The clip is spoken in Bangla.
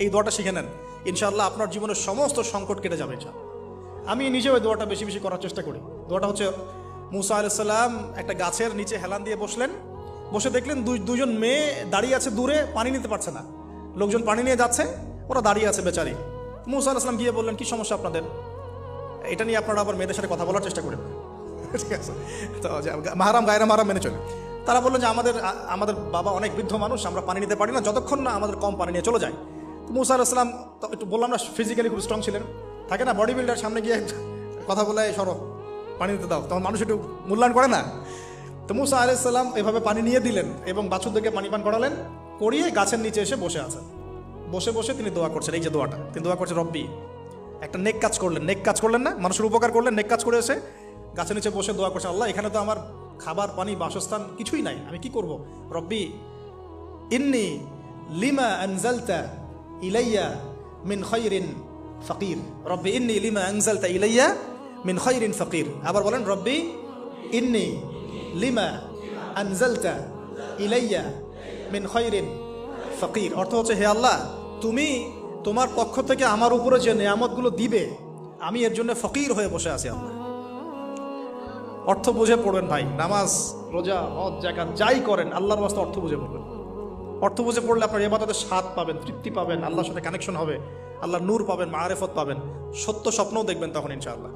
এই দোয়াটা শিখে নেন, ইনশাআল্লাহ আপনার জীবনের সমস্ত সংকট কেটে যাবে। আমি নিজেও এই দোয়াটা বেশি বেশি করার চেষ্টা করি। দোয়াটা হচ্ছে, মুসা আলাইহিস সালাম একটা গাছের নিচে হেলান দিয়ে বসলেন, বসে দেখলেন দুইজন মেয়ে দাঁড়িয়ে আছে দূরে, পানি নিতে পারছে না, লোকজন পানি নিয়ে যাচ্ছে, ওরা দাঁড়িয়ে আছে বেচারি। মুসা আলাইহিস সালাম গিয়ে বললেন, কি সমস্যা আপনাদের? এটা নিয়ে আপনারা আবার মেয়েদের সাথে কথা বলার চেষ্টা করেন, ঠিক আছে? তো মাহারাম গায়রা মাহারাম মেনে চলে। তারা বললেন যে আমাদের বাবা অনেক বৃদ্ধ মানুষ, আমরা পানি নিতে পারি না যতক্ষণ না আমাদের কম পানি নিয়ে চলে যায়। তো মুসা আলাইহিস সালাম একটু বললাম না, ফিজিক্যালি খুব স্ট্রং ছিলেন, থাকে না বডি বিল্ডার, সামনে গিয়ে কথা বলে সরো পানি দিতে দাও, তখন মানুষ একটু মূল্যায়ন করে না। তো মুসা আলাইহিস সালাম এভাবে পানি নিয়ে দিলেন এবং বাছুরদেরকে পানি পান করালেন, করিয়ে গাছের নিচে এসে বসে আছেন। বসে বসে তিনি দোয়া করছেন, এই যে দোয়াটা তিনি দোয়া করছেন, রব্বি, একটা নেক কাজ করলেন না, মানুষের উপকার করলেন, নেক কাজ করে এসে গাছের নিচে বসে দোয়া করছেন, আল্লাহ এখানে তো আমার খাবার পানি বাসস্থান কিছুই নাই, আমি কি করব? রব্বি ইন্নি লিমা আনজালতা ইলাইয়া মিন খায়রিন ফাকির, রব্বি ইন্নি লিমা আনজালতা ইলাইয়া মিন খায়রিন ফাকির। আবার বলেন, রব্বি ইন্নি লিমা আনজালতা ইলাইয়া মিন খায়রিন ফাকির। অর্থ হচ্ছে, হে আল্লাহ, তুমি তোমার পক্ষ থেকে আমার উপরে যে নেয়ামতগুলো দিবে, আমি এর জন্য ফকির হয়ে বসে আছি। আল্লাহ অর্থ বুঝে পড়বেন ভাই, নামাজ রোজা হজ যাকাত যাই করেন আল্লাহর ওয়াস্তে অর্থ বুঝে পড়বেন। অর্থ বুঝে পড়লে আপনার ইবাদতের স্বাদ পাবেন, তৃপ্তি পাবেন, আল্লাহর সাথে কানেকশন হবে, আল্লাহর নূর পাবেন, মাআরিফত পাবেন, সত্য স্বপ্নও দেখবেন তখন ইনশাআল্লাহ।